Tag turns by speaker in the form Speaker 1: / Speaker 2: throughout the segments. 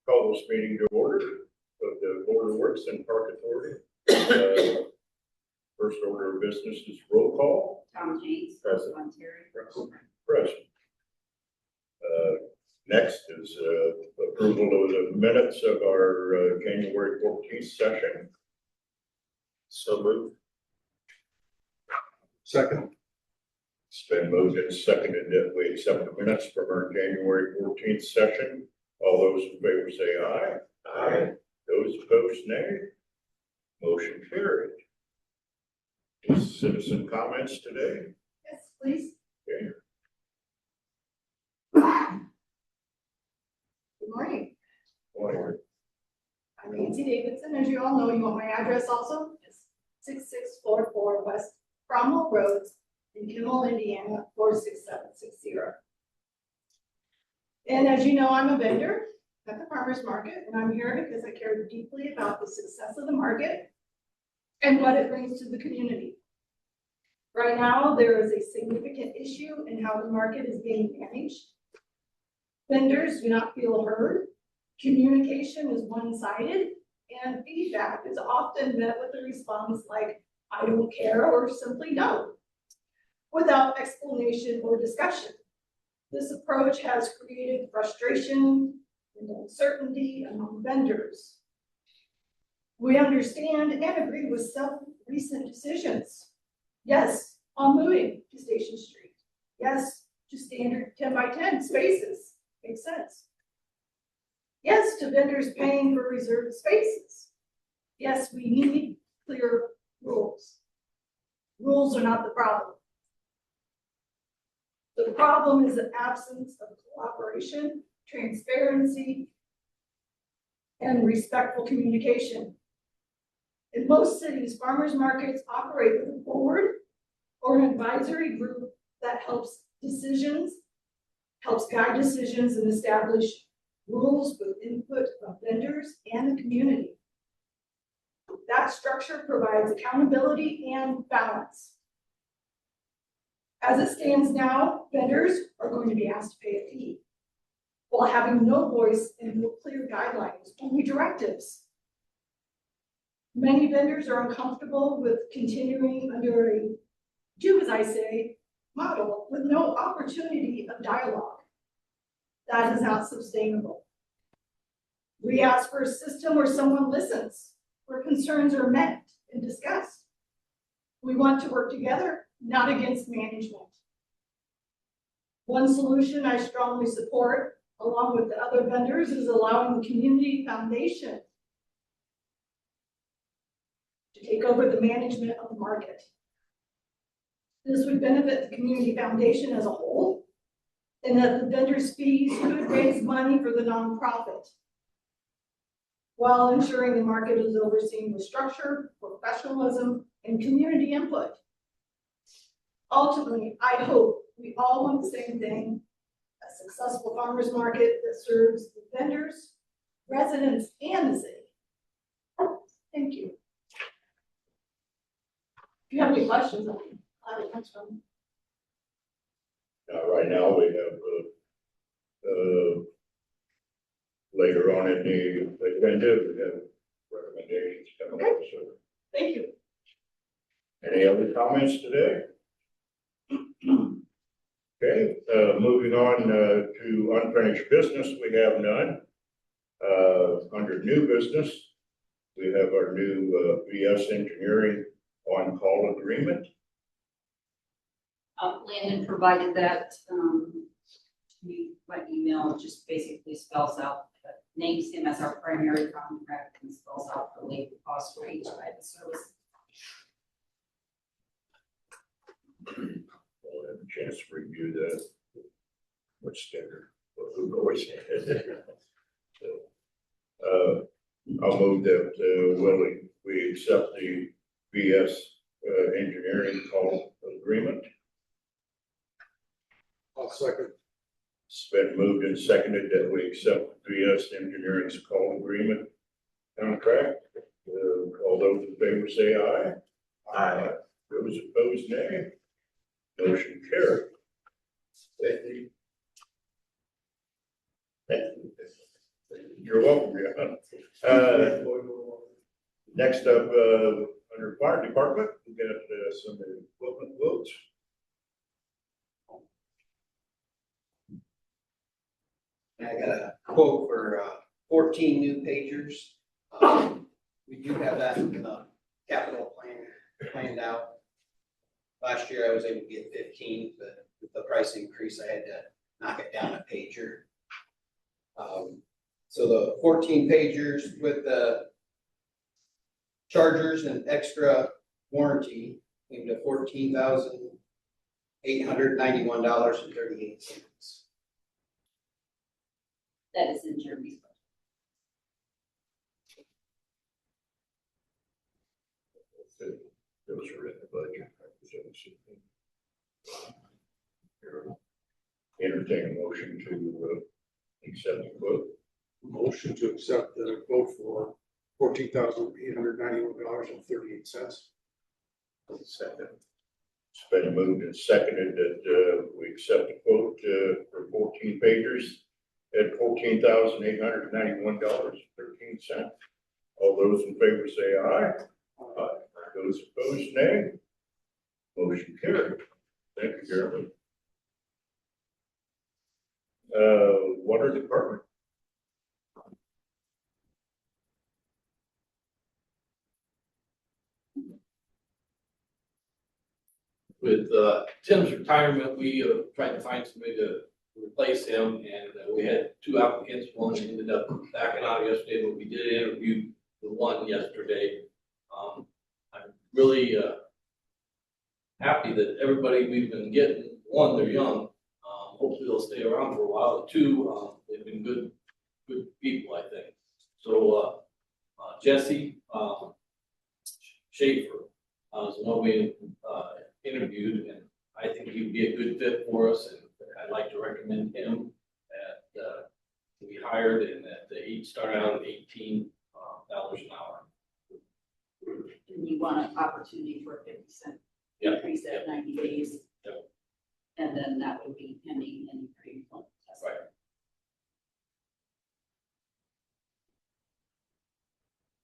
Speaker 1: call this meeting to order of the Board of Works and Park Authority. First order of business is roll call.
Speaker 2: Tom James.
Speaker 1: Present.
Speaker 2: Terry.
Speaker 1: Present. Next is approval of the minutes of our January 14th session. So moved.
Speaker 3: Second.
Speaker 1: It's been moved and seconded that we accept the minutes from our January 14th session. All those in favor say aye. Aye. Those opposed, nay. Motion carried. Citizen comments today?
Speaker 4: Yes, please.
Speaker 1: Okay.
Speaker 4: Good morning.
Speaker 1: Morning.
Speaker 4: I'm Nancy Davidson. As you all know, you want my address also? It's 6644 West Cromwell Road in Kimmel, Indiana, 46760. And as you know, I'm a vendor at the farmer's market, and I'm here because I care deeply about the success of the market and what it brings to the community. Right now, there is a significant issue in how the market is being managed. Vendors do not feel heard, communication is one-sided, and feedback is often met with a response like, I don't care, or simply no, without explanation or discussion. This approach has created frustration and uncertainty among vendors. We understand and agree with some recent decisions. Yes, on moving to Station Street. Yes, to standard 10 by 10 spaces. Makes sense. Yes, to vendors paying for reserved spaces. Yes, we need clear rules. Rules are not the problem. The problem is the absence of cooperation, transparency, and respectful communication. In most cities, farmers markets operate with a board or an advisory group that helps guide decisions and establish rules with input of vendors and the community. That structure provides accountability and balance. As it stands now, vendors are going to be asked to pay a fee while having no voice and no clear guidelines, only directives. Many vendors are uncomfortable with continuing under a do as I say model with no opportunity of dialogue. That is not sustainable. We ask for a system where someone listens, where concerns are met and discussed. We want to work together, not against management. One solution I strongly support, along with the other vendors, is allowing the community foundation to take over the management of the market. This would benefit the community foundation as a whole, and that the vendors' fees could raise money for the nonprofit, while ensuring the market is overseen with structure, professionalism, and community input. Ultimately, I hope we all want the same thing: a successful farmers market that serves the vendors, residents, and the city. Thank you. If you have any questions, I'll answer them.
Speaker 1: Right now we have later on in the agenda, we have recommendations coming up. So,
Speaker 4: Thank you.
Speaker 1: any other comments today? Okay, moving on to unfinished business, we have none. Under new business, we have our new VS Engineering on-call agreement.
Speaker 2: Landon provided that to me by email. It just basically spells out, names him as our primary contract and spells out the labor cost for each type of service.
Speaker 1: We'll have a chance to review that. What's standard? Who always so, I'll move that we accept the VS Engineering call agreement.
Speaker 3: I'll second.
Speaker 1: It's been moved and seconded that we accept VS Engineering's call agreement contract. All those in favor say aye. Aye. Those opposed, nay. Motion carried. Thank you. You're welcome, next up, under fire department, we got, some equipment quotes.
Speaker 3: I got a quote for 14 new pagers. We do have that in the capital plan planned out. Last year I was able to get 15, but with the price increase, I had to knock it down a pager. So the 14 pagers with the chargers and extra warranty came to $14,891.38.
Speaker 2: That is in Jeremy's budget.
Speaker 1: Those are in the budget. Entertain a motion to, accept the quote.
Speaker 5: Motion to accept the quote for $14,891.38.
Speaker 1: Second. It's been moved and seconded that, we accept the quote, for 14 pagers at $14,891.13. All those in favor say aye. Aye. Those opposed, nay. Motion carried. Thank you, Jeremy. Water department.
Speaker 6: With Tim's retirement, we tried to find somebody to replace him, and we had 2 applicants. One ended up backing out yesterday, but we did interview the one yesterday. I'm really happy that everybody we've been getting, one, they're young. Hopefully they'll stay around for a while. 2, they've been good people, I think. So Jesse Schaefer is the one we interviewed, and I think he'd be a good fit for us, and I'd like to recommend him to be hired, and that he'd start out at $18 an hour.
Speaker 2: And you want an opportunity for a 50-cent
Speaker 6: Yep.
Speaker 2: increase at 90 days.
Speaker 6: Yep.
Speaker 2: And then that would be pending any pre-employment test.
Speaker 6: Right.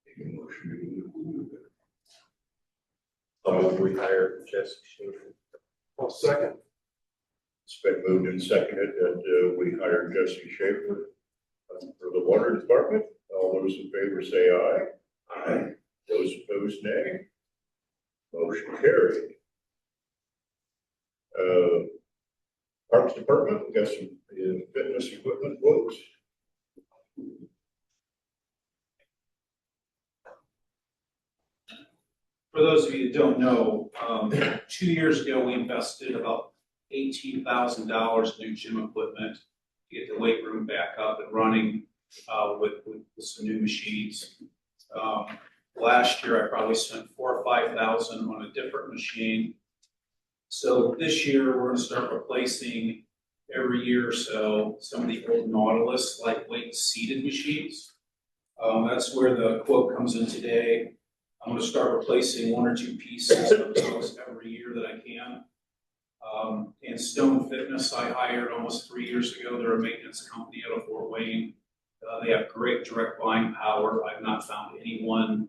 Speaker 1: Take a motion to
Speaker 7: We hired Jesse Schaefer.
Speaker 5: I'll second.
Speaker 1: It's been moved and seconded that, we hire Jesse Schaefer for the water department. All those in favor say aye. Aye. Those opposed, nay. Motion carried. Parks department, we got some fitness equipment quotes.
Speaker 8: For those of you that don't know, 2 years ago, we invested about $18,000 in new gym equipment to get the weight room back up and running with some new machines. Last year, I probably spent $4,000 or $5,000 on a different machine. So this year, we're gonna start replacing every year or so some of the old Nautilus lightweight seated machines. That's where the quote comes in today. I'm gonna start replacing 1 or 2 pieces of those every year that I can. And Stone Fitness, I hired almost 3 years ago. They're a maintenance company out of Fort Wayne. They have great direct buying power. I've not found anyone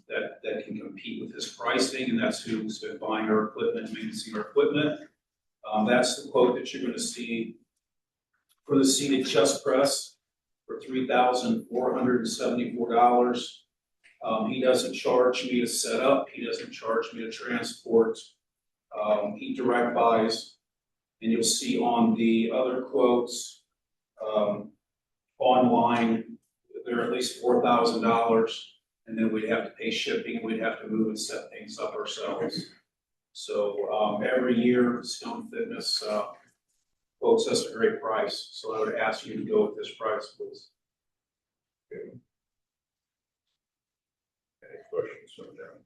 Speaker 8: that can compete with this pricing, and that's who's been buying our equipment, maintaining our equipment. That's the quote that you're gonna see for the seated chest press for $3,474. He doesn't charge me to set up. He doesn't charge me to transport. He direct buys, and you'll see on the other quotes online, they're at least $4,000, and then we'd have to pay shipping. We'd have to move and set things up ourselves. So every year, Stone Fitness quotes us a great price. So I would ask you to go with this price, please.
Speaker 1: Okay. Any questions on that?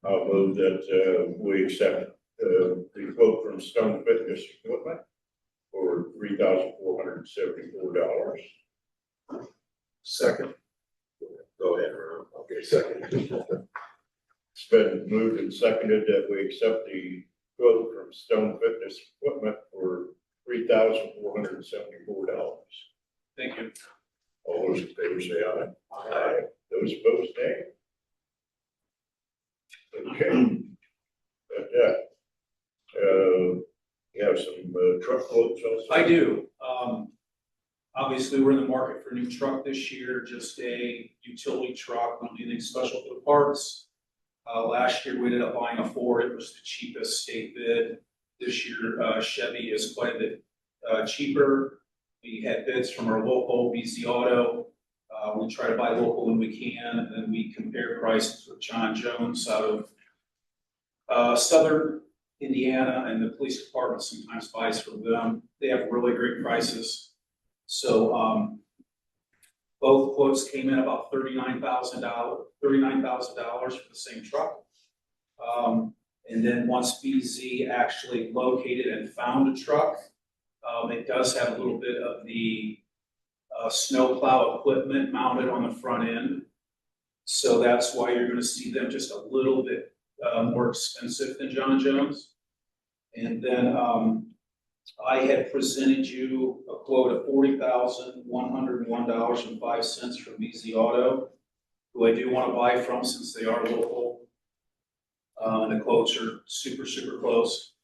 Speaker 1: I'll move that, we accept, the quote from Stone Fitness Equipment for $3,474.
Speaker 5: Second.
Speaker 7: Go ahead, Ron.
Speaker 5: Okay, second.
Speaker 1: It's been moved and seconded that we accept the quote from Stone Fitness Equipment for $3,474.
Speaker 8: Thank you.
Speaker 1: All those in favor say aye. Aye. Those opposed, nay. Okay. Got that. You have some truck quotes also?
Speaker 8: I do. Obviously, we're in the market for a new truck this year, just a utility truck, not anything special for the parts. Last year, we ended up buying a Ford. It was the cheapest state bid. This year, Chevy is quite a bit cheaper. We had bids from our local BZ Auto. We try to buy local when we can, and then we compare prices with John Jones out of Southern Indiana, and the police department sometimes buys from them. They have really great prices. So both quotes came in about $39,000 for the same truck. And then once BZ actually located and found a truck, it does have a little bit of the snowplow equipment mounted on the front end. So that's why you're going to see them just a little bit more expensive than John Jones. And then I had presented you a quote of $40,101.05 from BZ Auto, who I do want to buy from since they are local. And the quotes are super, super close.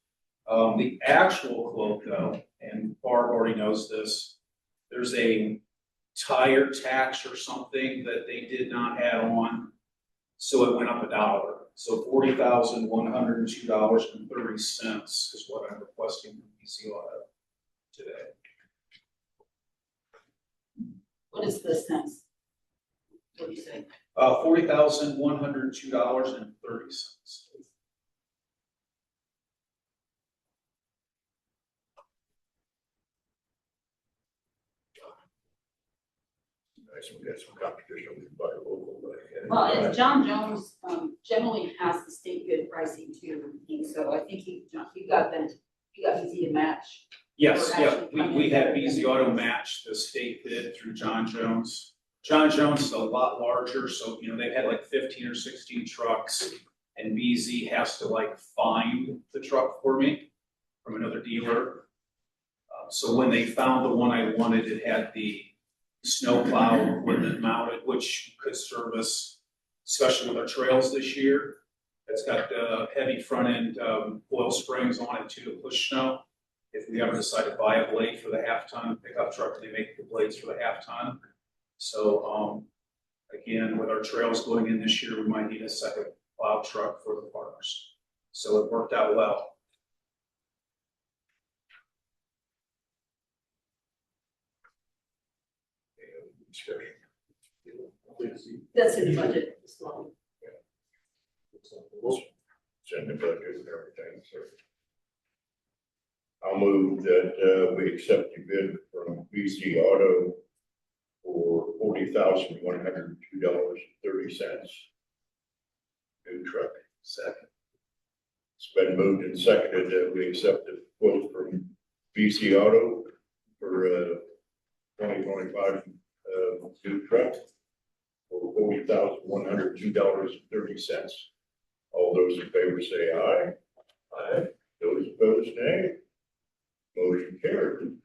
Speaker 8: The actual quote though, and Barb already knows this, there's a tire tax or something that they did not add on, so it went up $1. So $40,102.30 is what I'm requesting from BZ Auto today.
Speaker 2: What is the cents? What do you say?
Speaker 8: $40,102.30.
Speaker 1: Nice, we got some competition with buy local.
Speaker 2: Well, and John Jones generally has the state bid pricing too, and so I think you got BZ to match.
Speaker 8: Yes,
Speaker 2: Or
Speaker 8: yeah,
Speaker 2: actually
Speaker 8: we had BZ Auto match the state bid through John Jones. John Jones is a lot larger, so, you know, they've had like 15 or 16 trucks, and BZ has to like find the truck for me from another dealer. So when they found the one I wanted, it had the snowplow equipment mounted, which could service, especially with our trails this year. It's got heavy front end oil springs on it too to push snow. If we ever decide to buy a blade for the half-ton pickup truck, they make the blades for the half-ton. So again, with our trails going in this year, we might need a second plow truck for the farmers. So it worked out well.
Speaker 2: That's in the budget as well.
Speaker 1: It's in the budget and everything, so. I'll move that we accept the bid from BZ Auto for $40,102.30. New truck. Second. It's been moved and seconded that we accept the quote from BZ Auto for 2025 new truck for $40,102.30. All those in favor say aye. Aye. Those opposed, nay. Motion carried.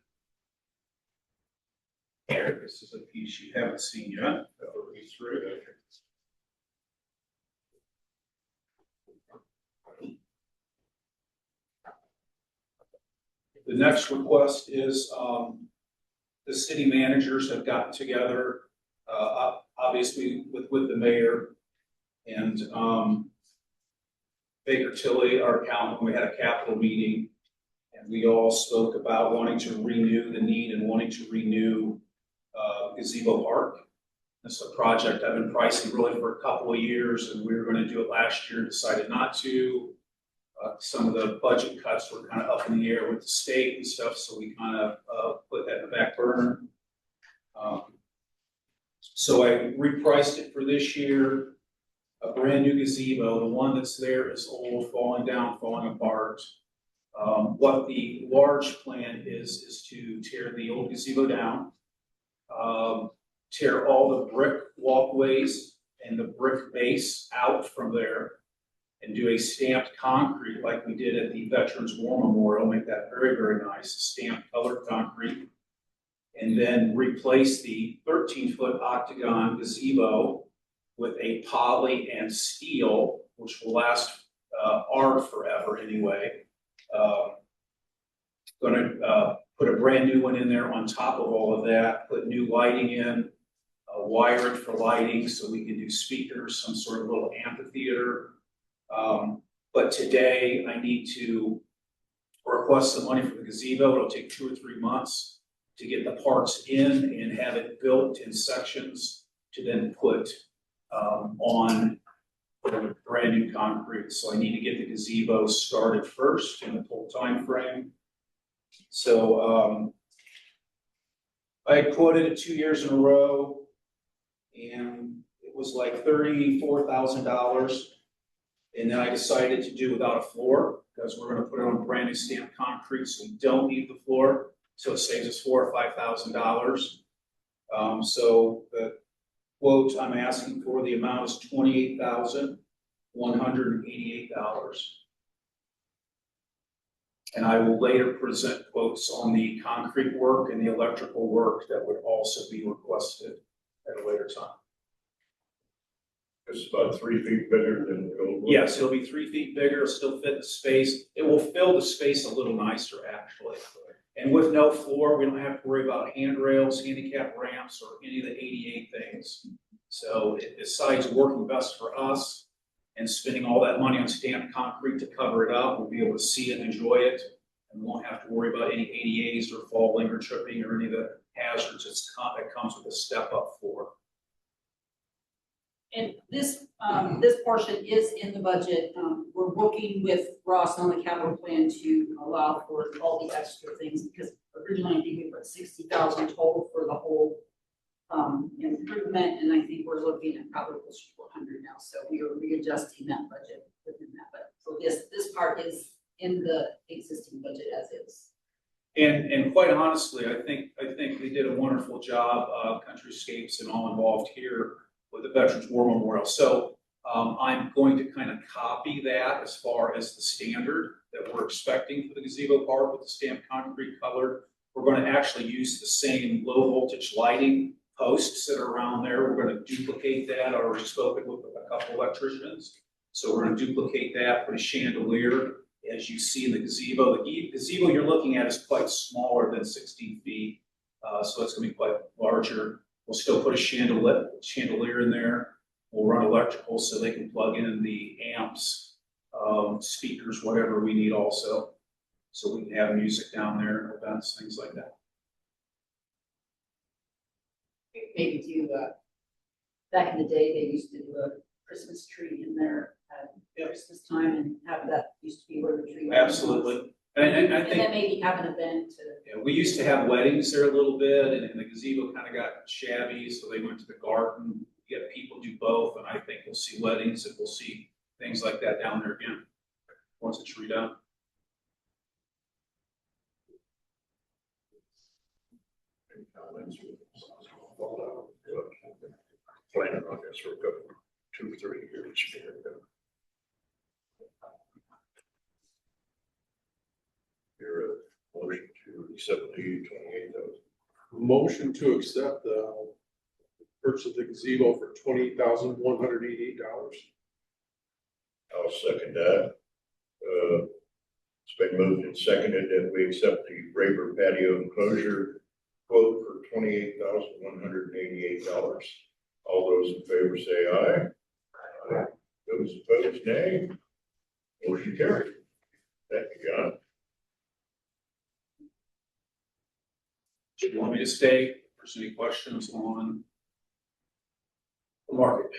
Speaker 8: This is a piece you haven't seen yet. I'll read through it. The next request is the city managers have gotten together, obviously with the mayor and Baker Tilly, our accountant. We had a capital meeting, and we all spoke about wanting to renew the need and wanting to renew Gazebo Park. It's a project I've been pricing really for a couple of years, and we were going to do it last year, decided not to. Some of the budget cuts were kind of up in the air with the state and stuff, so we kind of put that in the back burner. So I repriced it for this year. A brand new gazebo. The one that's there is old, falling down, falling apart. What the large plan is to tear the old gazebo down, tear all the brick walkways and the brick base out from there, and do a stamped concrete like we did at the Veterans War Memorial, make that very, very nice, stamped colored concrete. And then replace the 13-foot octagon gazebo with a poly and steel, which will last art forever anyway. Gonna put a brand new one in there on top of all of that, put new lighting in, wire it for lighting so we can do speakers, some sort of little amphitheater. But today I need to request the money for the gazebo. It'll take 2 or 3 months to get the parts in and have it built in sections to then put on brand new concrete. So I need to get the gazebo started first in the full time frame. So I had quoted it 2 years in a row, and it was like $34,000. And then I decided to do without a floor because we're going to put it on brand new stamped concrete, so we don't need the floor. So it saves us $4,000 or $5,000. So the quote I'm asking for, the amount is $28,188. And I will later present quotes on the concrete work and the electrical work that would also be requested at a later time.
Speaker 1: It's about 3 feet bigger than the old one.
Speaker 8: Yes, it'll be 3 feet bigger, it'll still fit the space. It will fill the space a little nicer, actually. And with no floor, we don't have to worry about handrails, handicap ramps, or any of the ADA things. So besides working best for us and spending all that money on stamped concrete to cover it up, we'll be able to see it and enjoy it. And won't have to worry about any ADAs or falling or tripping or any of the hazards that comes with a step-up floor.
Speaker 2: And this, this portion is in the budget. We're working with Ross on the capital plan to allow for all the extra things, because originally I think we put 60,000 total for the whole improvement, and I think we're looking at probably close to 400 now. So we are readjusting that budget within that. But so this part is in the existing budget as is.
Speaker 8: And quite honestly, I think they did a wonderful job, Countryscapes and all involved here with the Veterans War Memorial. So I'm going to kind of copy that as far as the standard that we're expecting for the gazebo part with the stamped concrete color. We're going to actually use the same low voltage lighting posts that are around there. We're going to duplicate that. I already spoken with a couple electricians. So we're going to duplicate that, put a chandelier, as you see in the gazebo. The gazebo you're looking at is quite smaller than 16 feet. So it's going to be quite larger. We'll still put a chandelier in there. We'll run electrical so they can plug in the amps, speakers, whatever we need also. So we can have music down there, events, things like that.
Speaker 2: Maybe do, back in the day, they used to do a Christmas tree in there at Christmas time, and have that used to be where the tree was.
Speaker 8: Absolutely. And I
Speaker 2: And
Speaker 8: think
Speaker 2: then maybe have an event to.
Speaker 8: yeah, we used to have weddings there a little bit, and the gazebo kind of got shabby, so they went to the garden. You get people do both, and I think we'll see weddings and we'll see things like that down there again once it's redone.
Speaker 1: Any comments? Planning on this for a couple, 2 or 3 years. Your motion to accept the 28,000.
Speaker 5: Motion to accept the purchase of the gazebo for $28,188.
Speaker 1: I'll second that. It's been moved and seconded that we accept the Raver patio enclosure quote for $28,188. All those in favor say aye. Aye. Those opposed, nay. Motion carried. Thank you, John.
Speaker 8: Do you want me to stay? If there's any questions on the market?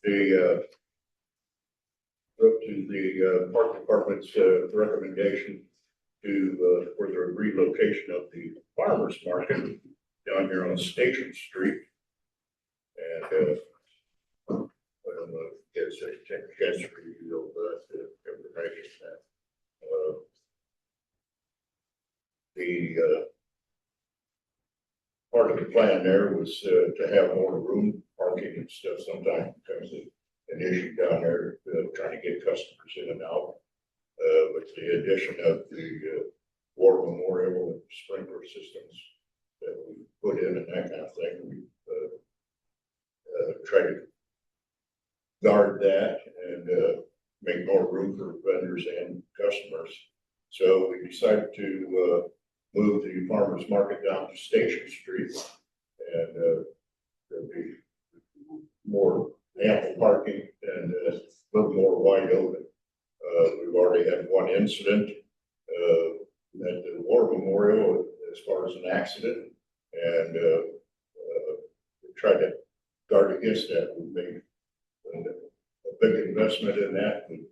Speaker 1: Yeah, up to the park department's recommendation to for the relocation of the farmers market down here on Station Street. And I don't know if it's a chance for you to information that the part of the plan there was, to have more room parking and stuff. Sometimes becomes an issue down there, trying to get customers in and out. With the addition of the, War Memorial and sprinkler systems that we put in and that kind of thing, we, try to guard that and, make more room for vendors and customers. So we decided to, move the farmer's market down to Station Street, and there'll be more ample parking and a little more wide open. We've already had one incident at the War Memorial as far as an accident, and we tried to guard against that. We made a big investment in that and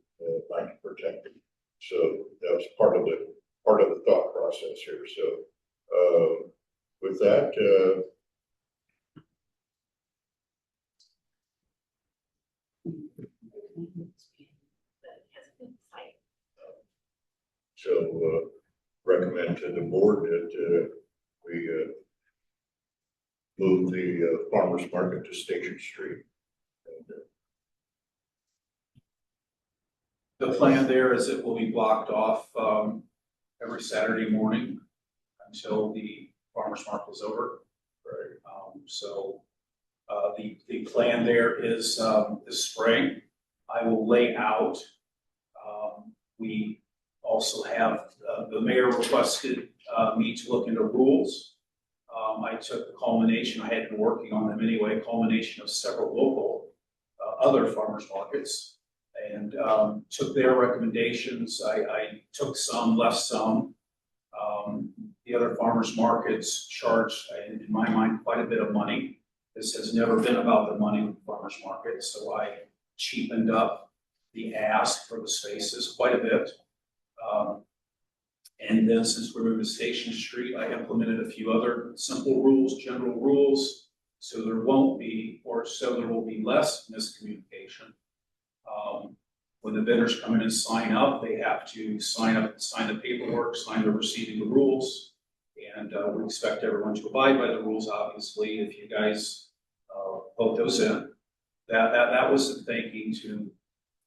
Speaker 1: like to protect it. So that was part of the thought process here. So with that, so recommend to the board that we move the farmer's market to Station Street. And,
Speaker 8: The plan there is it will be blocked off every Saturday morning until the farmer's market is over.
Speaker 1: right.
Speaker 8: So the plan there is this spring. I will lay out. We also have, the mayor requested me to look into rules. I took the culmination, I had been working on them anyway, culmination of several local other farmers markets, and took their recommendations. I took some, left some. The other farmers markets charge, in my mind, quite a bit of money. This has never been about the money with farmers markets, so I cheapened up the ask for the spaces quite a bit. And then since we're moving to Station Street, I implemented a few other simple rules, general rules, so there won't be, or so there will be less miscommunication. When the vendors come in and sign up, they have to sign the paperwork, sign the receiving the rules. And we expect everyone to abide by the rules, obviously, if you guys vote those in. That was the thinking,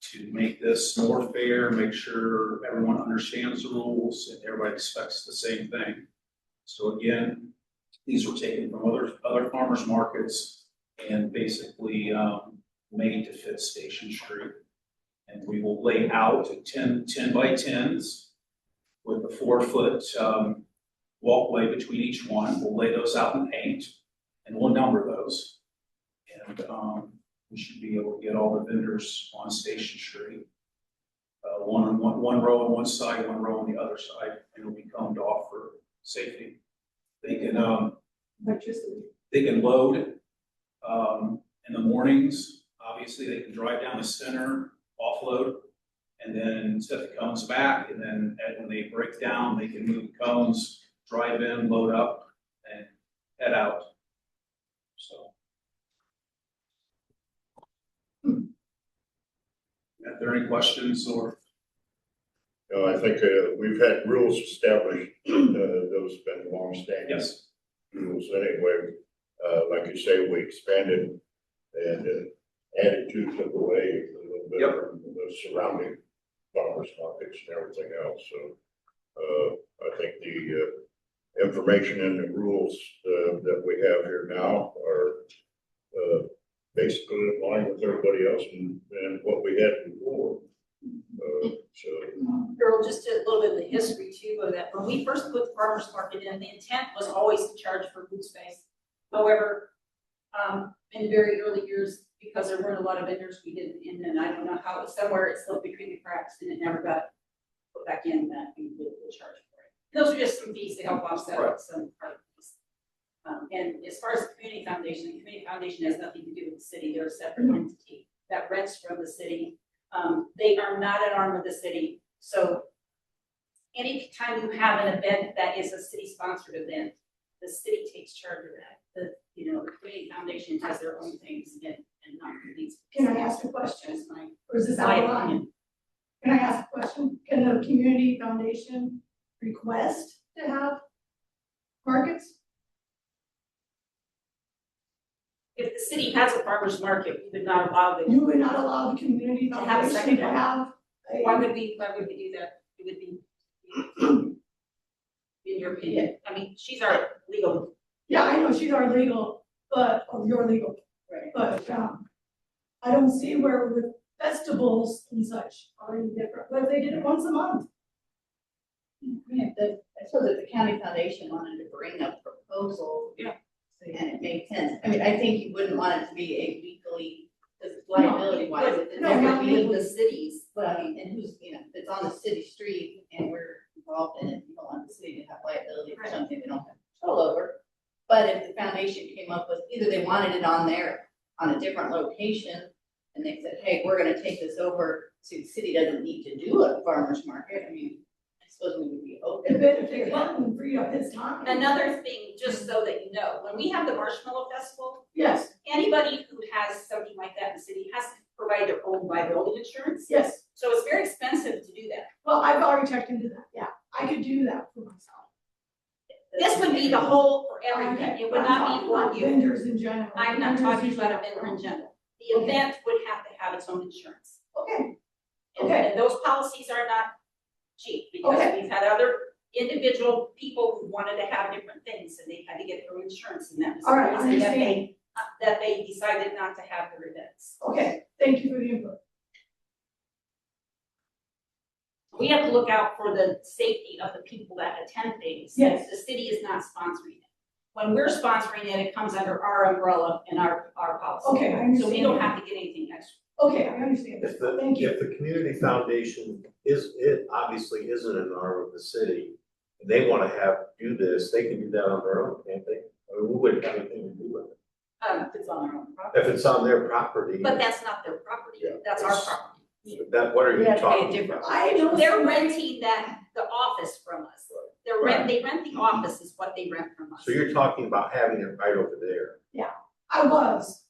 Speaker 8: to make this more fair, make sure everyone understands the rules and everybody expects the same thing. So again, these were taken from other farmers markets and basically made to fit Station Street. And we will lay out 10 by 10s with a 4-foot walkway between each one. We'll lay those out in paint and we'll number those. And we should be able to get all the vendors on Station Street. One row on one side, one row on the other side, and it'll be combed off for safety. They can load in the mornings. Obviously, they can drive down the center, offload, and then set the cones back. And then when they break down, they can move the cones, drive in, load up, and head out. So. Are there any questions or?
Speaker 1: No, I think we've had rules established, those have been long-standing.
Speaker 8: Yes.
Speaker 1: Rules anyway. Like you say, we expanded and added to the way a little bit from the surrounding farmers markets and everything else. So I think the information and the rules that we have here now are basically in line with everybody else and what we had before. So
Speaker 2: Earl, just a little bit of the history too of that. When we first put the farmer's market in, the intent was always to charge for food space. However, in the very early years, because there weren't a lot of vendors, we didn't, and then I don't know how, somewhere it slipped between the cracks and it never got put back in that we would charge for it. Those are just some fees to help offset some part of this. And as far as the community foundation has nothing to do with the city. They're a separate entity that rents from the city. They are not an arm of the city. So anytime you have an event that is a city-sponsored event, the city takes charge of that. The community foundation has their own things and not these.
Speaker 4: Can I ask a question? Or is this
Speaker 2: My
Speaker 4: out of line?
Speaker 2: opinion.
Speaker 4: Can I ask a question? Can the community foundation request to have markets?
Speaker 2: the city has a farmer's market, we would not allow
Speaker 4: You
Speaker 2: the,
Speaker 4: would not allow the community
Speaker 2: To have a
Speaker 4: foundation
Speaker 2: second
Speaker 4: to
Speaker 2: one?
Speaker 4: have
Speaker 2: why
Speaker 4: a,
Speaker 2: would we do that? It would be, in your opinion, I mean, she's our legal,
Speaker 4: yeah, I know she's our legal, but, or your legal,
Speaker 2: right?
Speaker 4: but, I don't see where with festivals and such are any different, but if they did it once a month.
Speaker 9: I mean, I suppose if the county foundation wanted to bring a proposal.
Speaker 2: Yeah.
Speaker 9: And it made sense, I mean, I think you wouldn't want it to be a weekly, because liability wise, if it's
Speaker 4: No,
Speaker 9: ever
Speaker 4: not
Speaker 9: be legally.
Speaker 2: The cities,
Speaker 9: But I mean, and who's, you know, if it's on the city street and we're involved in it, you don't want the city to have liability for
Speaker 2: Right.
Speaker 9: something they don't have control over. But if the foundation came up with, either they wanted it on there, on a different location, and they said, hey, we're gonna take this over, so the city doesn't need to do a farmer's market, I mean, I suppose we would be open.
Speaker 4: If it, if they come and free up his time.
Speaker 2: another thing, just so that you know, when we have the Marshmallow Festival,
Speaker 4: Yes,
Speaker 2: anybody who has something like that in the city has to provide their own liability insurance.
Speaker 4: yes,
Speaker 2: So it's very expensive to do that.
Speaker 4: well, I've already checked into that, yeah, I could do that for myself.
Speaker 2: This would be the whole for everything, it would not be for you.
Speaker 4: Vendors in general.
Speaker 2: I'm not
Speaker 4: Vendors
Speaker 2: talking
Speaker 4: in
Speaker 2: about a
Speaker 4: general.
Speaker 2: vendor in general. The event would have to have its own insurance.
Speaker 4: Okay,
Speaker 2: And
Speaker 4: Okay.
Speaker 2: and those policies are not cheap, because
Speaker 4: Okay.
Speaker 2: we've had other individual people who wanted to have different things, and they had to get their insurance, and that was the
Speaker 4: all right, I
Speaker 2: reason that
Speaker 4: understand,
Speaker 2: that they decided not to have their events.
Speaker 4: okay, thank you for the input.
Speaker 2: We have to look out for the safety of the people that attend things.
Speaker 4: Yes.
Speaker 2: The city is not sponsoring it. When we're sponsoring it, it comes under our umbrella and our policy.
Speaker 4: Okay, I understand.
Speaker 2: So we don't have to get anything extra.
Speaker 4: Okay, I understand,
Speaker 7: If the,
Speaker 4: thank you.
Speaker 7: if the community foundation it obviously isn't an arm of the city, and they wanna do this, they can do that on their own, can't they? I mean, we wouldn't have anything to do with it.
Speaker 2: If it's on our own property.
Speaker 7: If it's on their property,
Speaker 2: But that's not their property,
Speaker 1: Yeah.
Speaker 2: that's our property.
Speaker 7: that, what are
Speaker 9: We
Speaker 7: you
Speaker 9: have to pay a
Speaker 7: talking
Speaker 9: different.
Speaker 7: about?
Speaker 4: I know.
Speaker 2: They're
Speaker 4: somebody-
Speaker 2: renting the office from us. They rent the office is what they rent from us.
Speaker 7: So you're talking about having it right over there,
Speaker 4: I was.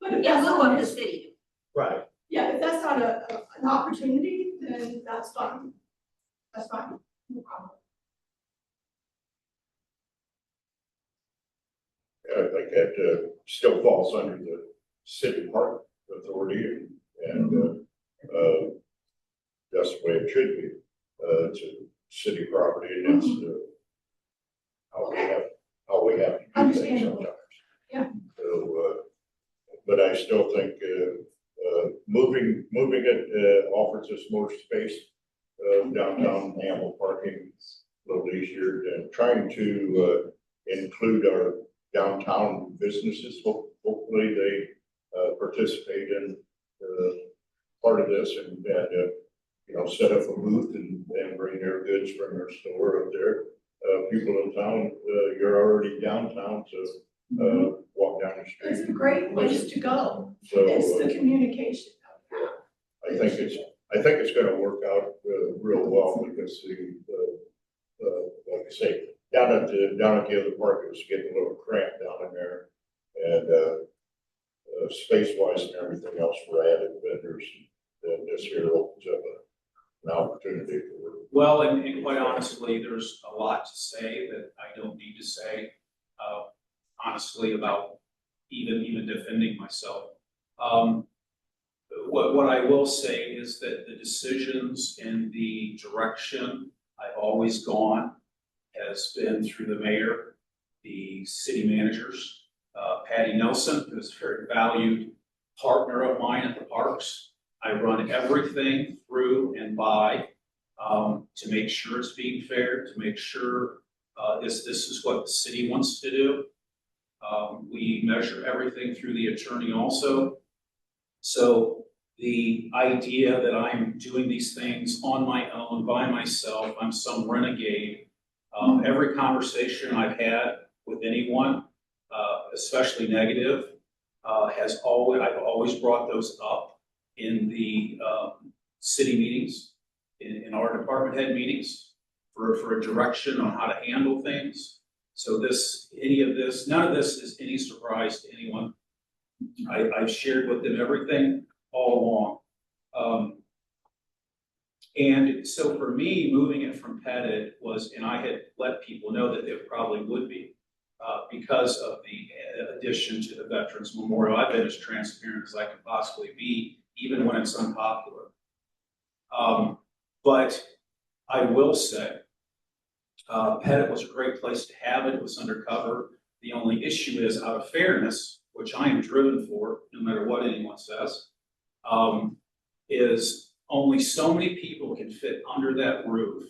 Speaker 4: But if
Speaker 2: Yeah,
Speaker 4: that's
Speaker 2: look
Speaker 4: not,
Speaker 2: what the city
Speaker 7: right?
Speaker 4: yeah, if that's not an opportunity, then that's fine. That's fine, no problem.
Speaker 1: I think that still falls under the city park authority and that's the way it should be. It's a city property and that's how we have to do things
Speaker 4: Understandable.
Speaker 1: sometimes.
Speaker 4: Yeah.
Speaker 1: So, but I still think moving it offers us more space downtown, ample parking, a little easier, and trying to include our downtown businesses. Hopefully they participate in part of this and you know, set up a booth and bring their goods from their store up there. People in town, you're already downtown, so walk down the street.
Speaker 4: It's a great place to go.
Speaker 1: So
Speaker 4: It's the communication.
Speaker 1: I think it's gonna work out real well because like I say, down at the other park, it was getting a little cramped down in there. And space wise and everything else for added vendors, and this here opens up an opportunity for.
Speaker 8: Well, and quite honestly, there's a lot to say that I don't need to say, honestly, about even defending myself. What I will say is that the decisions and the direction I've always gone has been through the mayor, the city managers, Patty Nelson, who's a very valued partner of mine at the parks. I run everything through and by to make sure it's being fair, to make sure this is what the city wants to do. We measure everything through the attorney also. So the idea that I'm doing these things on my own, by myself, I'm some renegade. Every conversation I've had with anyone, especially negative, I've always brought those up in the city meetings, in our department head meetings, for a direction on how to handle things. So none of this is any surprise to anyone. I've shared with them everything all along. And so for me, moving it from Pettit was, and I had let people know that it probably would be, because of the addition to the Veterans Memorial. I've been as transparent as I can possibly be, even when it's unpopular. But I will say, Pettit was a great place to have it. It was undercover. The only issue is, out of fairness, which I am driven for, no matter what anyone says, is only so many people can fit under that roof.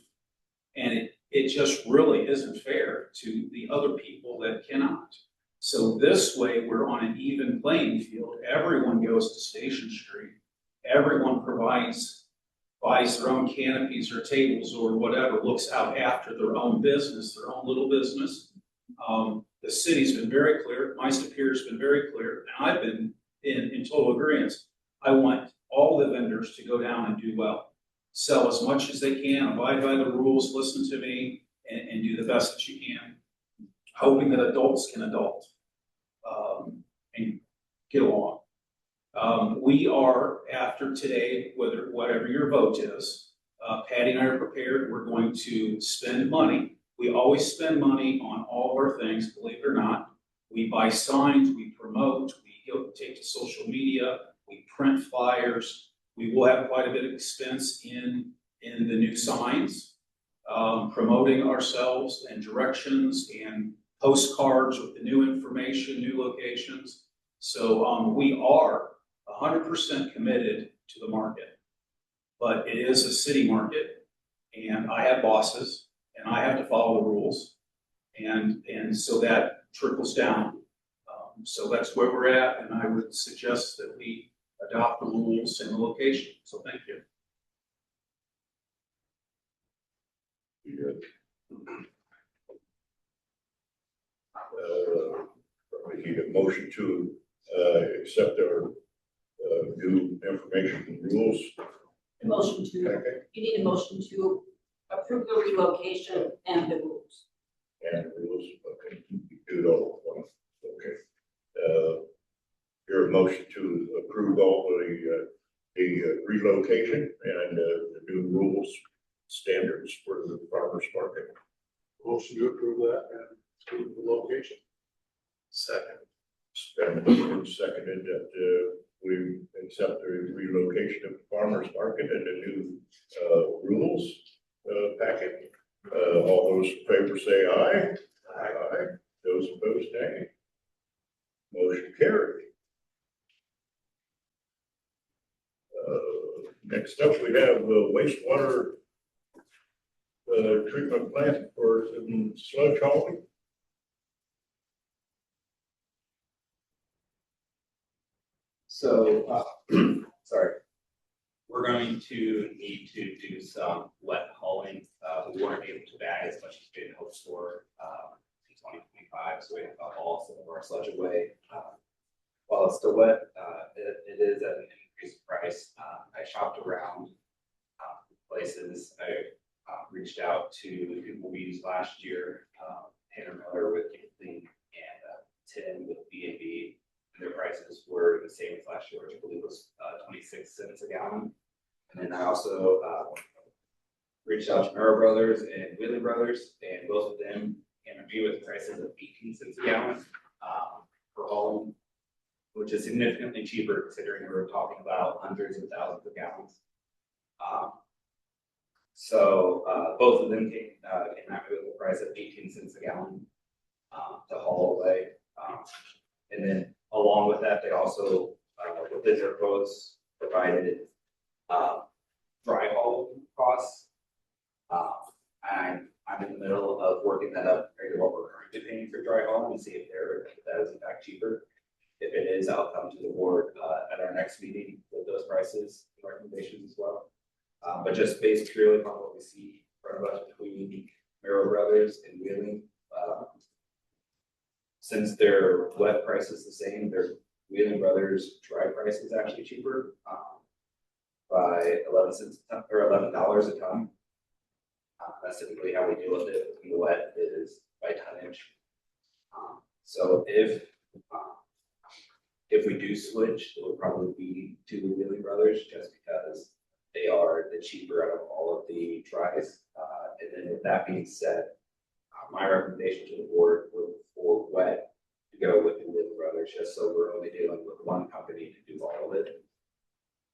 Speaker 8: And it just really isn't fair to the other people that cannot. So this way, we're on an even playing field. Everyone goes to Station Street. Everyone buys their own canopies or tables or whatever, looks out after their own business, their own little business. The city's been very clear, my superior's been very clear, and I've been in total agreement. I want all the vendors to go down and do well. Sell as much as they can, abide by the rules, listen to me, and do the best that you can. Hoping that adults can adult and get along. We are, after today, whatever your vote is, Patty and I are prepared. We're going to spend money. We always spend money on all of our things, believe it or not. We buy signs, we promote, we take to social media, we print flyers. We will have quite a bit of expense in the new signs, promoting ourselves and directions and postcards with the new information, new locations. So we are 100% committed to the market, but it is a city market, and I have bosses, and I have to follow the rules, and so that trickles down. So that's where we're at, and I would suggest that we adopt the rules and the location. So thank you.
Speaker 1: Good. We need a motion to accept our new information and rules.
Speaker 2: A motion to,
Speaker 1: Okay.
Speaker 2: you need a motion to approve the relocation and the rules.
Speaker 1: And rules, okay, you do it all at once, okay. Your motion to approve all the relocation and the new rules, standards for the farmers market.
Speaker 5: Motion to approve that and approve the location.
Speaker 7: Second.
Speaker 1: And seconded that we accept the relocation of the farmers market and the new rules packet. All those in favor say aye. Aye. Those opposed, nay. Motion carried. Next up, we have wastewater treatment plant for some sludge hauling.
Speaker 10: So, sorry, we're going to need to do some wet hauling. We weren't able to bag as much as we had hoped for in 2025, so we have to haul some of our sludge away. While it's still wet, it is at an increased price. I shopped around places. I reached out to people we used last year, Tanner Miller with Clean and Tim with B&B. Their prices were the same as last year, which I believe was 26 cents a gallon. And then I also reached out to Murrow Brothers and Wheeling Brothers, and both of them came to me with prices of 18 cents a gallon for hauling, which is significantly cheaper considering we're talking about hundreds of thousands of gallons. So both of them came at me with a price of 18 cents a gallon to haul away. And then along with that, they also, within their quotes, provided dry haul costs. I'm in the middle of working that up, figuring what we're currently paying for dry hauling and see if that is in fact cheaper. If it is, I'll come to the board at our next meeting with those prices and recommendations as well. But just based purely on what we see in front of us between Murrow Brothers and Wheeling, since their wet price is the same, their Wheeling Brothers dry price is actually cheaper by 11 cents or $11 a ton. That's typically how we deal with it. And the wet is by tonnage. So if we do switch, it would probably be to the Wheeling Brothers just because they are the cheaper out of all of the dries. And then with that being said, my recommendation to the board for wet to go with the Wheeling just so we're only dealing with one company to do all of it.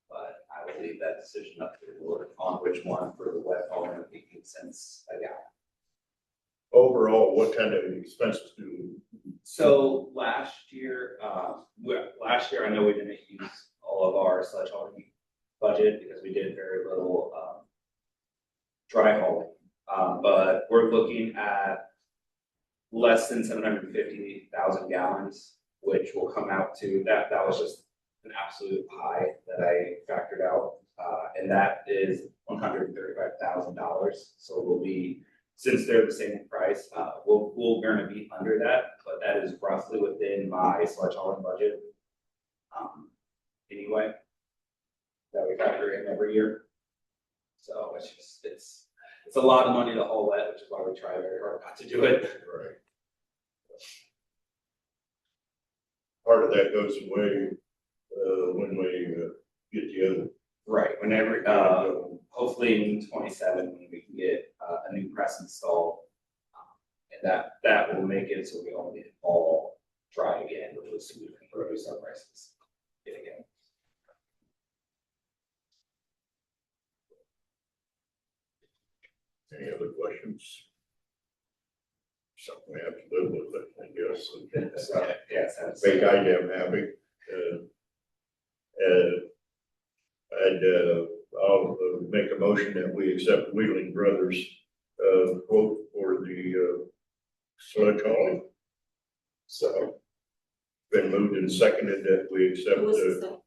Speaker 10: But I will leave that decision up to the board on which one for the wet hauling and heating since I got it.
Speaker 1: Overall, what kind of expenses do,
Speaker 10: So last year, I know we didn't use all of our sludge hauling budget because we did very little, dry hauling. But we're looking at less than 750,000 gallons, which will come out to, that was just an absolute high that I factored out. And that is $135,000. So we'll be, since they're the same price, we're gonna be under that, but that is roughly within my sludge hauling budget. Anyway, that we factor in every year. So it's just, it's a lot of money to haul wet, which is why we try very hard not to do it.
Speaker 1: right? Part of that goes away, when we, get the other.
Speaker 10: Right, whenever, hopefully in 27, when we can get a new press installed. And that will make it so we only all dry again, which will significantly reduce our prices. Yet again.
Speaker 1: Any other questions? Something we have to live with, I guess.
Speaker 10: So, yeah, sounds.
Speaker 1: Make IDEM happy. I'll make a motion that we accept Wheeling Brothers, quote for the, sludge hauling. So, been moved and seconded that we accept
Speaker 2: Who was the
Speaker 1: the,
Speaker 2: second?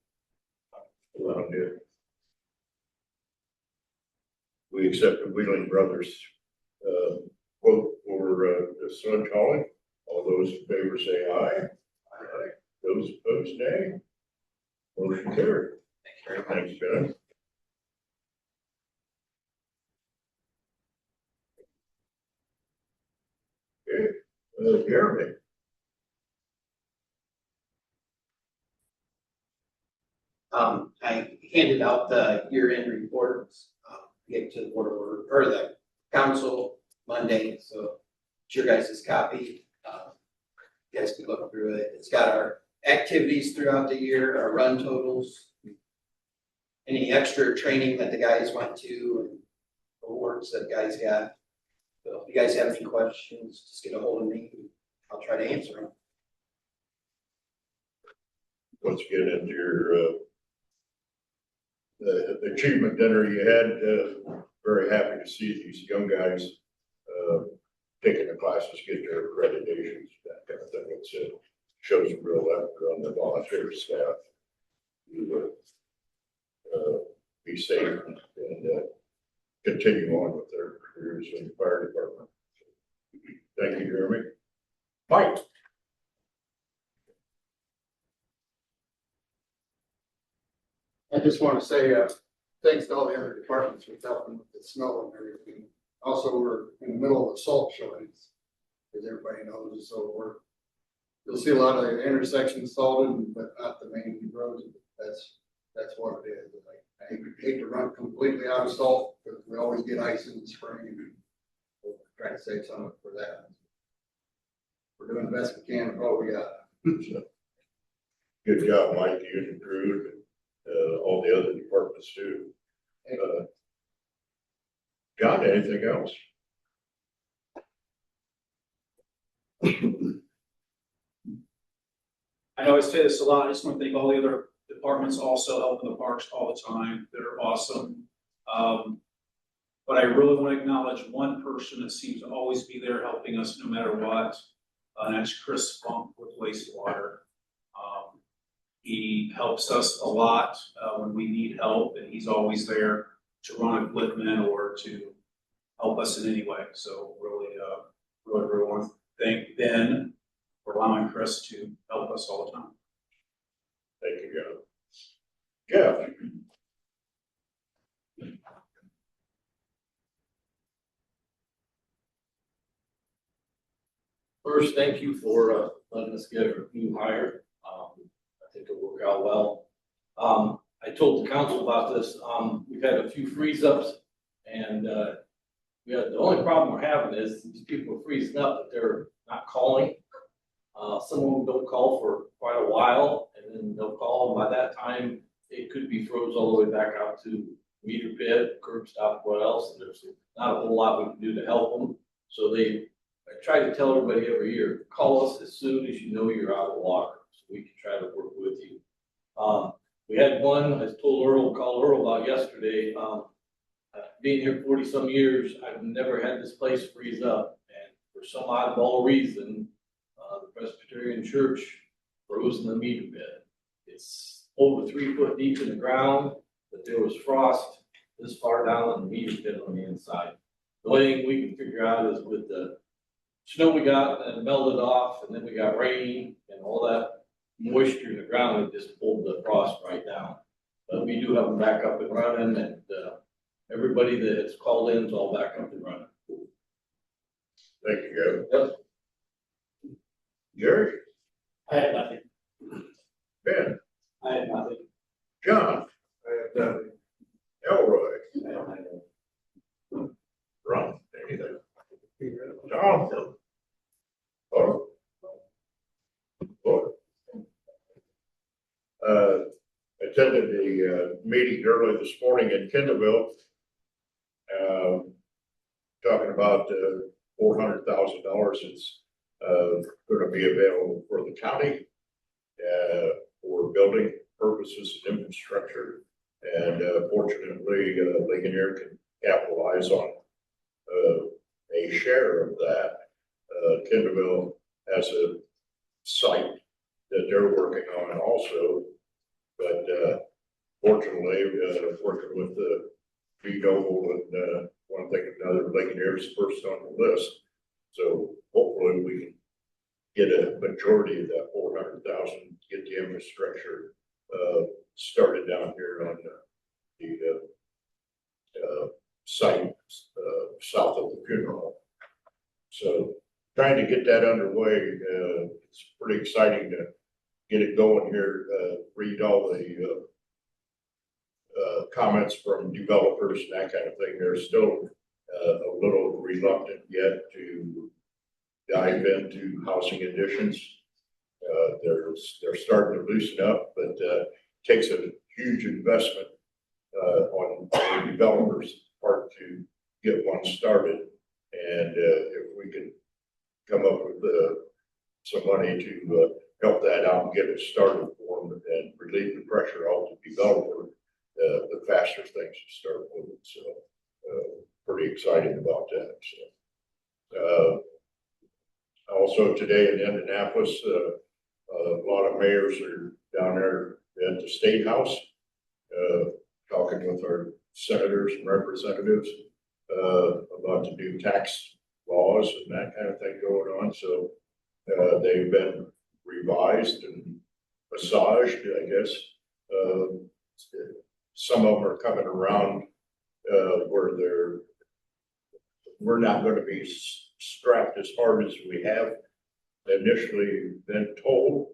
Speaker 1: well, yeah. We accept the Wheeling Brothers, quote for, the sludge hauling. All those in favor say aye. Aye. Those opposed, nay. Motion carried.
Speaker 10: Thank you very much.
Speaker 1: Thanks, Ben. Okay, Jeremy.
Speaker 3: I handed out the year-end reports, gave to the board or the council Monday, so it's your guys' copy. You guys can look through it. It's got our activities throughout the year, our run totals, any extra training that the guys went to, and awards that guys got. So if you guys have any questions, just get a hold of me. I'll try to answer them.
Speaker 1: Let's get into your, the achievement dinner you had. Very happy to see these young guys, taking the classes, get their accreditations, that kind of thing. It shows a real effort on the volunteer staff. You be safe and continue on with their careers in the fire department. Thank you, Jeremy. Mike.
Speaker 11: I just want to say, thanks to all the other departments for helping with the snow and everything. Also, we're in the middle of the salt showings, as everybody knows, so you'll see a lot of the intersections salted, but not the main roads. That's what it is. I hate to run completely out of salt, because we always get ice in the spring, and we'll try to save some of it for that. We're doing the best we can with what we got.
Speaker 1: Good job, Mike, you and the crew, and all the other departments too. John, anything else?
Speaker 8: I know I say this a lot, I just want to thank all the other departments also helping the parks all the time, they're awesome. But I really want to acknowledge one person that seems to always be there helping us no matter what, and that's Chris Funk with wastewater. He helps us a lot when we need help, and he's always there to run equipment or to help us in any way. So really want to thank Ben for allowing Chris to help us all the time.
Speaker 1: Thank you, John. Jeff.
Speaker 6: First, thank you for letting us get a new hire. I think it'll work out well. I told the council about this. We've had a few freeze ups, and the only problem we're having is these people are freezing up, but they're not calling. Some of them don't call for quite a while, and then they'll call, and by that time, it could be froze all the way back out to meter pit, curb stop, what else, and there's not a whole lot we can do to help them. So I try to tell everybody every year, call us as soon as you know you're out of water, so we can try to work with you. We had one, I called Earl about yesterday, being here 40-some years, I've never had this place freeze up, and for some oddball reason, the Presbyterian Church froze in the meter pit. It's over 3 foot deep in the ground, but there was frost this far down in the meter pit on the inside. The only thing we can figure out is with the snow we got and it melted off, and then we got rain and all that moisture in the ground, it just pulled the frost right down. But we do have them back up and running, and everybody that has called in is all back up and running.
Speaker 1: Thank you,
Speaker 6: Yep.
Speaker 1: Gavin. Jerry,
Speaker 6: I have nothing.
Speaker 1: Ben,
Speaker 6: I have nothing.
Speaker 1: John,
Speaker 5: I have nothing.
Speaker 1: Elroy,
Speaker 6: I have nothing.
Speaker 1: Ron, anything? Tom? Or? Or? Attended the meeting early this morning in Kendallville. Talking about $400,000 is going to be available for the county for building purposes and infrastructure. And fortunately, Ligonier can capitalize on a share of that. Kendallville has a site that they're working on also, but fortunately, working with the B-Noble and one thing or another, Ligonier is first on the list. So hopefully we can get a majority of that 400,000, get the infrastructure started down here on the site south of the funeral home. So trying to get that underway, it's pretty exciting to get it going here, read all the comments from developers and that kind of thing. They're still a little reluctant yet to dive into housing additions. They're starting to loosen up, but takes a huge investment on the developers' part to get one started. And if we can come up with some money to help that out and get it started for them and relieve the pressure off the developer, the faster things start moving. So pretty excited about that. So also today in Indianapolis, a lot of mayors are down there at the State House, talking with our senators and representatives about the new tax laws and that kind of thing going on. So they've been revised and massaged, I guess. Some of them are coming around where we're not going to be strapped as hard as we have initially been told.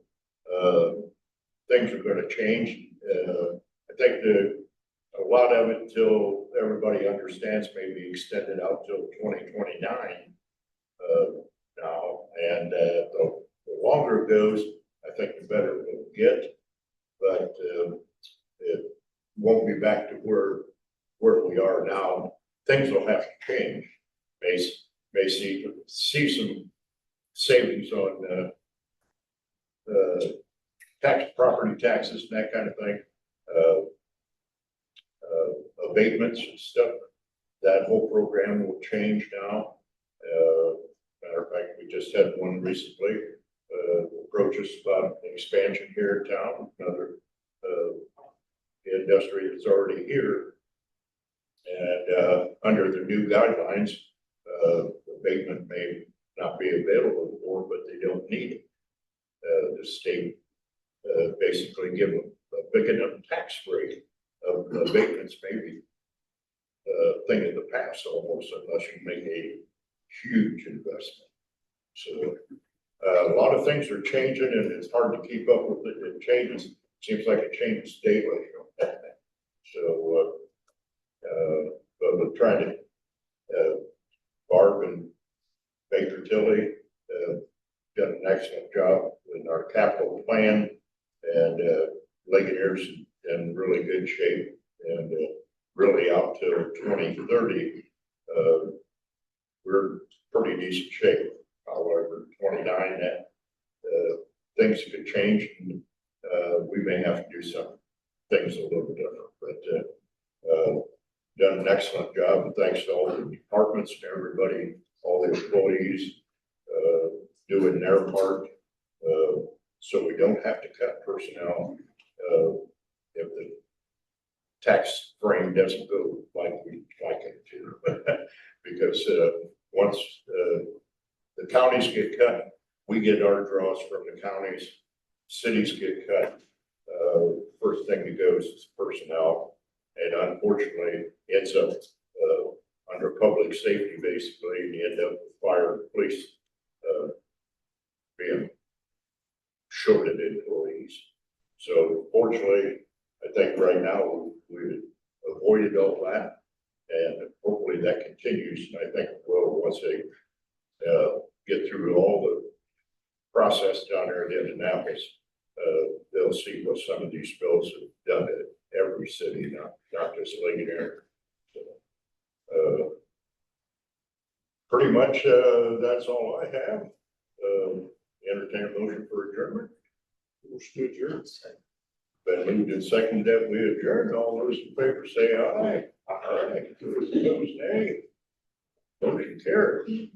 Speaker 1: Things are going to change. I think a lot of it, until everybody understands, may be extended out till 2029 now. And the longer it goes, I think the better it'll get. But it won't be back to where we are now. Things will have to change. May see some savings on property taxes and that kind of thing. Abatements and stuff. That whole program will change now. Matter of fact, we just had one recently approach us about expansion here in town. Another industry that's already here. And under the new guidelines, abatement may not be available for, but they don't need it. The state basically give them a big enough tax break of abatements, maybe thing of the past almost, unless you make a huge investment. So a lot of things are changing, and it's hard to keep up with it. It changes. Seems like it changes daily. So, but we're trying to, Barb and Baker Tilly done an excellent job our capital plan, and, Ligoniers in really good shape, and, really out till 2030, we're pretty decent shape. However, 29, that, things could change, and, we may have to do some things a little different, but, done an excellent job, and thanks to all the departments and everybody, all the employees, doing their part, so we don't have to cut personnel, if the tax frame doesn't go like we like it to. Because, once, the counties get cut, we get our draws from the counties, cities get cut. First thing that goes is personnel, and unfortunately, ends up, under public safety, basically, and you end up with fire, police, being shorted employees. So fortunately, I think right now, we avoided all that, and hopefully that continues, and I think it will, once they, get through all the process down there in Indianapolis, they'll see what some of these bills have done at every city, not just Ligonier. Pretty much, that's all I have. Entertain a motion for adjournment.
Speaker 5: Motion to adjourn.
Speaker 1: Been moved and seconded that we adjourn. All those in favor say aye. Aye. Those opposed, nay. Motion carried.